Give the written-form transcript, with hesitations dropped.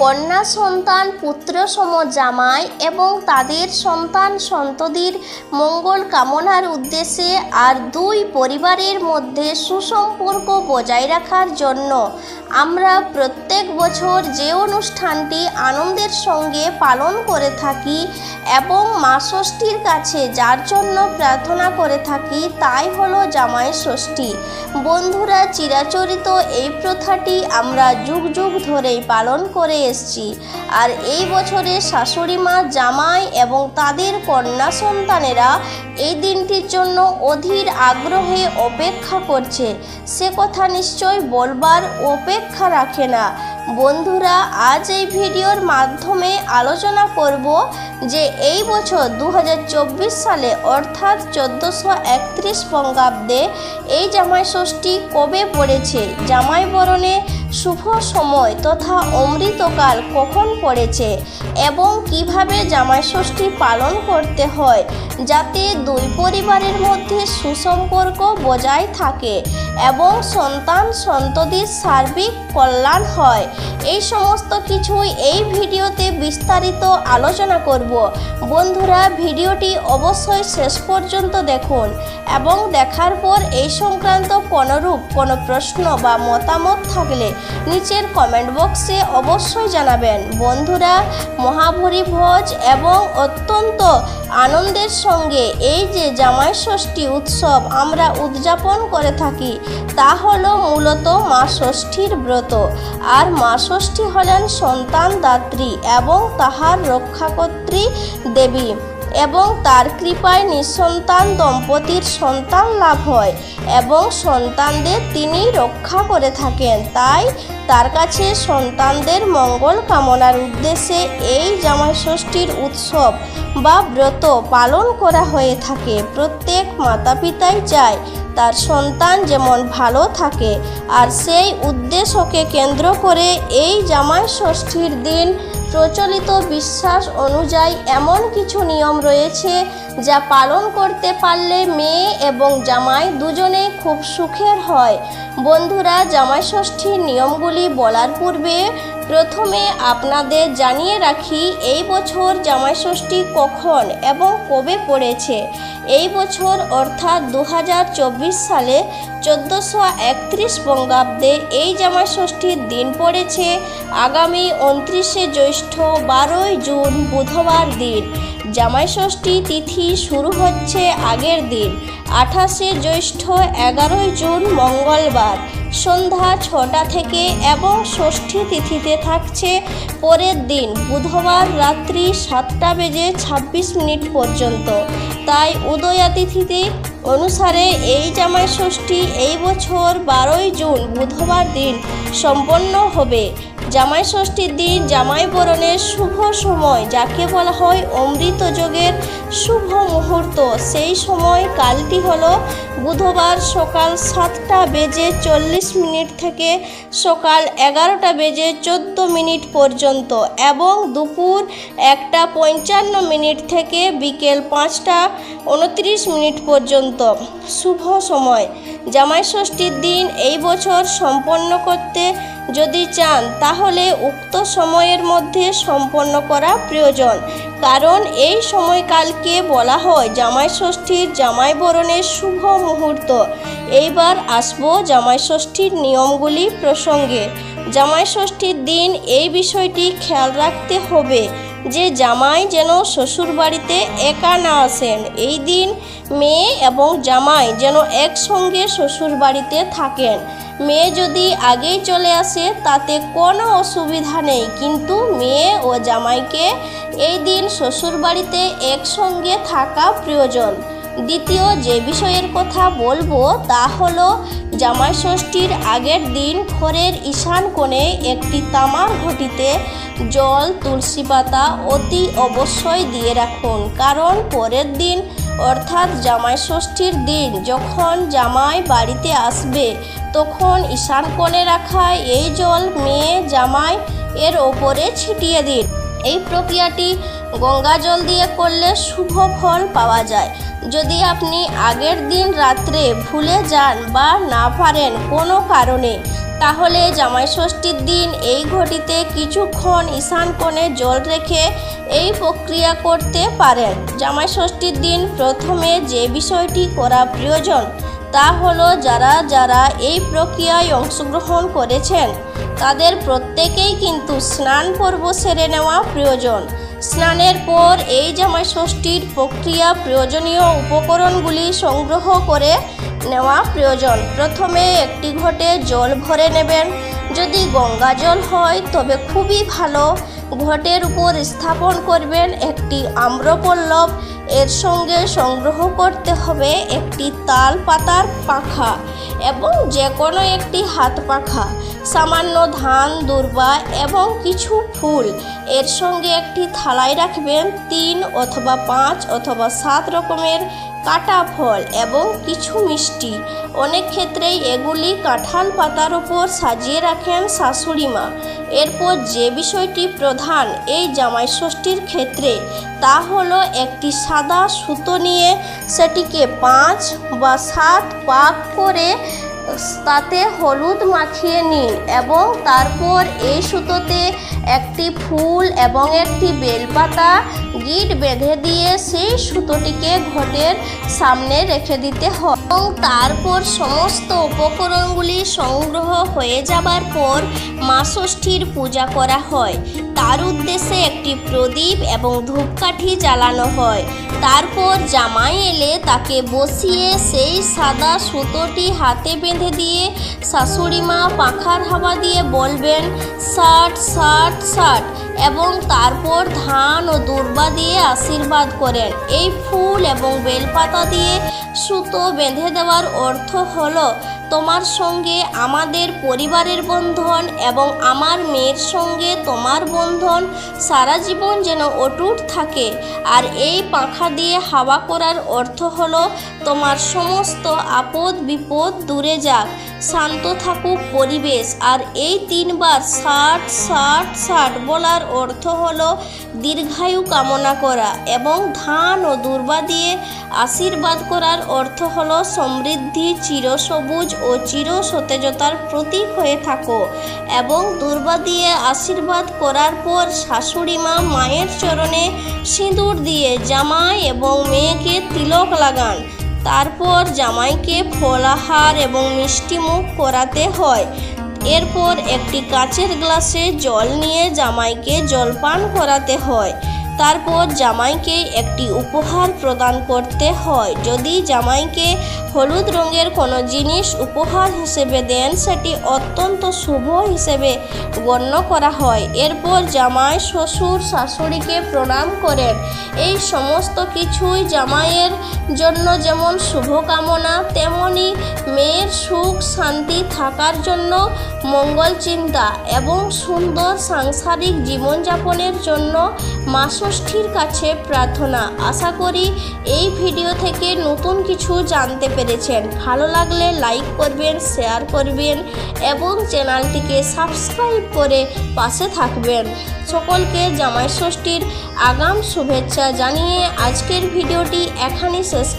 কন্যা সন্তান পুত্রসম জামাই এবং তাদের সন্তান সন্ততির মঙ্গল কামনার উদ্দেশ্যে আর দুই পরিবারের মধ্যে সুসম্পর্ক বজায় রাখার জন্য আমরা প্রত্যেক বছর যে অনুষ্ঠানটি আনন্দের সঙ্গে পালন করে থাকি এবং মা ষষ্ঠীর কাছে যার জন্য প্রার্থনা করে থাকি তাই হলো জামাই ষষ্ঠী। বন্ধুরা, চিরাচরিত এই প্রথাটি আমরা যুগ যুগ ধরেই পালন করে এসেছি। আর এই বছরে শাশুড়ি মা, জামাই এবং তাদের কন্যা সন্তানেরা এই দিনটির জন্য অধীর আগ্রহে অপেক্ষা করছে, সে কথা নিশ্চয় বলবার অপেক্ষা রাখে না। বন্ধুরা, আজ এই ভিডিওর মাধ্যমে আলোচনা করব যে এই বছর 2024 সালে অর্থাৎ 1431 বঙ্গাব্দে এই জামাই ষষ্ঠী কবে পড়েছে, জামাই বরণে শুভ সময় তথা অমৃতকাল কখন পড়েছে এবং কিভাবে জামাই ষষ্ঠী পালন করতে হয় যাতে দুই পরিবারের মধ্যে সুসম্পর্ক বজায় থাকে এবং সন্তান সন্ততির সার্বিক কল্যাণ হয়, এই সমস্ত কিছুই এই ভিডিওতে বিস্তারিত আলোচনা করব। বন্ধুরা, ভিডিওটি অবশ্যই শেষ পর্যন্ত দেখুন এবং দেখার পর এই সংক্রান্ত কোনো প্রশ্ন বা মতামত থাকলে নিচের কমেন্ট বক্সে অবশ্যই জানাবেন। বন্ধুরা, মহাভরি ভোজ এবং অত্যন্ত আনন্দের সঙ্গে এই যে জামাই ষষ্ঠী উৎসব আমরা উদযাপন করে থাকি তা হলো মূলত মা ষষ্ঠীর ব্রত। আর মা ষষ্ঠী হলেন সন্তান দাত্রী এবং তাহার রক্ষাকর্ত্রী দেবী এবং তার কৃপায় নিঃসন্তান দম্পতির সন্তান লাভ হয় এবং সন্তানদের তিনি রক্ষা করে থাকেন। তাই তার কাছে সন্তানদের মঙ্গল কামনার উদ্দেশ্যে এই জামাই ষষ্ঠীর উৎসব বা ব্রত পালন করা হয়ে থাকে। প্রত্যেক মাতা পিতাই চায় তার সন্তান যেমন ভালো থাকে, আর সেই উদ্দেশ্যকে কেন্দ্র করে এই জামাই ষষ্ঠীর দিন প্রচলিত বিশ্বাস অনুযায়ী এমন কিছু নিয়ম রয়েছে যা পালন করতে পারলে মেয়ে এবং জামাই দুজনেই খুব সুখের হয়। বন্ধুরা, জামাই ষষ্ঠীর নিয়মগুলি বলার পূর্বে প্রথমে আপনাদের জানিয়ে রাখি এই বছর জামাই ষষ্ঠী কখন এবং কবে পড়েছে। এই বছর অর্থাৎ 2024 সালে 1431 বঙ্গাব্দে এই জামাই ষষ্ঠীর দিন পড়েছে আগামী 29শে জ্যৈষ্ঠ 12ই জুন বুধবার দিন। জামাই ষষ্ঠী তিথি শুরু হচ্ছে আগের দিন 28শে জ্যৈষ্ঠ 11ই জুন মঙ্গলবার সন্ধ্যা 6টা থেকে এবং ষষ্ঠী তিথিতে থাকছে পরের দিন বুধবার রাত্রি 7টা বেজে 26 মিনিট পর্যন্ত। তাই উদয়া তিথিতে অনুসারে এই জামাই ষষ্ঠী এই বছর 12ই জুন বুধবার দিন সম্পন্ন হবে। জামাই ষষ্ঠীর দিন জামাই বরণের শুভ সময় যাকে বলা হয় অমৃত যোগের শুভ মুহূর্ত, সেই সময় কালটি হলো বুধবার সকাল 7টা বেজে 40 মিনিট থেকে সকাল 11টা বেজে 14 মিনিট পর্যন্ত এবং দুপুর 1টা 55 মিনিট থেকে বিকেল 5টা 29 মিনিট পর্যন্ত শুভ সময়। জামাই ষষ্ঠীর দিন এই বছর সম্পন্ন করতে যদি চান তাহলে উক্ত সময়ের মধ্যে সম্পন্ন করা প্রয়োজন, কারণ এই সময়কালকে বলা হয় জামাই ষষ্ঠীর জামাই বরণের শুভ মুহূর্ত। এইবার আসবো জামাই ষষ্ঠীর নিয়মগুলি প্রসঙ্গে। জামাই ষষ্ঠীর দিন এই বিষয়টি খেয়াল রাখতে হবে যে জামাই যেন শ্বশুর বাড়িতে একা না আসেন। এই দিন মেয়ে এবং জামাই যেন একসঙ্গে শ্বশুর বাড়িতে থাকেন। মেয়ে যদি আগেই চলে আসে তাতে কোনো অসুবিধা নেই, কিন্তু মেয়ে ও জামাইকে এই দিন শ্বশুর বাড়িতে একসঙ্গে থাকা প্রয়োজন। দ্বিতীয় যে বিষয়ের কথা বলবো তা হলো জামাই ষষ্ঠীর আগের দিন ঘরের ঈশান কোণে একটি তামার ঘটিতে জল, তুলসী পাতা অতি অবশ্যই দিয়ে রাখুন, কারণ পরের দিন অর্থাৎ জামাই ষষ্ঠীর দিন যখন জামাই বাড়িতে আসবে তখন ঈশান কোণে রাখা এই জল মেয়ে জামাই এর ওপরে ছিটিয়ে দিন। এই প্রক্রিয়াটি গঙ্গা জল দিয়ে করলে শুভ ফল পাওয়া যায়। যদি আপনি আগের দিন রাত্রে ভুলে যান বা না পারেন কোনো কারণে, তাহলে জামাই ষষ্ঠীর দিন এই ঘটিতে কিছুক্ষণ ঈশান কোণে জল রেখে এই প্রক্রিয়া করতে পারেন। জামাই ষষ্ঠীর দিন প্রথমে যে বিষয়টি করা প্রয়োজন তা হলো যারা যারা এই প্রক্রিয়ায় অংশগ্রহণ করেছেন তাদের প্রত্যেকেই কিন্তু স্নান পর্ব সেরে নেওয়া প্রয়োজন। স্নানের পর এই জামাই ষষ্ঠীর প্রক্রিয়া প্রয়োজনীয় উপকরণগুলি সংগ্রহ করে নেওয়া প্রয়োজন। প্রথমে একটি ঘটে জল ভরে নেবেন। যদি গঙ্গা জল হয় তবে খুবই ভালো। ঘটের উপর স্থাপন করবেন একটি আম্রপল্লব। এর সঙ্গে সংগ্রহ করতে হবে একটি তাল পাতার পাখা এবং যে কোনো একটি হাত পাখা, সামান্য ধান, দূর্বা এবং কিছু ফুল। এর সঙ্গে একটি থালায় রাখবেন 3 অথবা 5 অথবা 7 রকমের কাটা ফল এবং কিছু মিষ্টি। অনেক ক্ষেত্রেই এগুলি কাঁঠাল পাতার উপর সাজিয়ে রাখেন শাশুড়ি মা। এরপর যে বিষয়টি প্রধান এই জামাই ষষ্ঠীর ক্ষেত্রে তা হলো একটি সাদা সুতো নিয়ে সেটিকে 5 বা 7 পাক করে তাতে হলুদ মাখিয়ে নিন এবং তারপর এই সুতোতে একটি ফুল এবং একটি বেলপাতা গিঁট বেঁধে দিয়ে সেই সুতোটিকে ঘটের সামনে রেখে দিতে হয় এবং তারপর সমস্ত উপকরণগুলি সংগ্রহ হয়ে যাবার পর মা ষষ্ঠীর পূজা করা হয়। তার উদ্দেশ্যে একটি প্রদীপ এবং ধূপকাঠি জ্বালানো হয়। তারপর জামাই এলে তাকে বসিয়ে সেই সাদা সুতোটি হাতে বেঁধে দিয়ে শাশুড়ি মা পাখার হাওয়া দিয়ে বলবেন 60 60 60 এবং তারপর ধান ও দূর্বা দিয়ে আশীর্বাদ করেন। এই ফুল এবং বেলপাতা দিয়ে সুতো বেঁধে দেওয়ার অর্থ হলো তোমার সঙ্গে আমাদের পরিবারের বন্ধন এবং আমার মেয়ের সঙ্গে তোমার বন্ধন সারা জীবন যেন অটুট থাকে। আর এই পাখা দিয়ে হাওয়া করার অর্থ হলো তোমার সমস্ত আপদ বিপদ দূরে যাক, শান্ত থাকুক পরিবেশ। আর এই 3 বার 60 60 60 বলার অর্থ হলো দীর্ঘায়ু কামনা করা এবং ধান ও দূর্বা দিয়ে আশীর্বাদ করার অর্থ হলো সমৃদ্ধি, চিরসবুজ ও চির সতেজতার প্রতীক হয়ে থাকো। এবং দূর্বা দিয়ে আশীর্বাদ করার পর শাশুড়ি মা মায়ের চরণে সিঁদুর দিয়ে জামাই এবং মেয়েকে তিলক লাগান। তারপর জামাইকে ফলাহার এবং মিষ্টিমুখ করাতে হয়। এরপর একটি কাচের গ্লাসে জল নিয়ে জামাইকে জলপান করাতে হয়। তারপর জামাইকে একটি উপহার প্রদান করতে হয়। যদি জামাইকে হলুদ রঙের কোনো জিনিস উপহার হিসেবে দেন সেটি অত্যন্ত শুভ হিসেবে গণ্য করা হয়। এরপর জামাই শ্বশুর শাশুড়িকে প্রণাম করেন। এই সমস্ত কিছুই জামাইয়ের জন্য যেমন শুভকামনা তেমনি মেয়ের সুখ শান্তি থাকার জন্য মঙ্গল চিন্তা এবং সুন্দর সাংসারিক জীবনযাপনের জন্য মা ষষ্ঠীর কাছে প্রার্থনা। আশা করি এই ভিডিও থেকে নতুন কিছু জানতে পেরেছেন। ভালো লাগলে লাইক করবেন, শেয়ার করবেন এবং চ্যানেলটিকে সাবস্ক্রাইব করে পাশে থাকবেন। সকলকে জামাই ষষ্ঠীর আগাম শুভেচ্ছা জানিয়ে আজকের ভিডিওটি এখানেই শেষ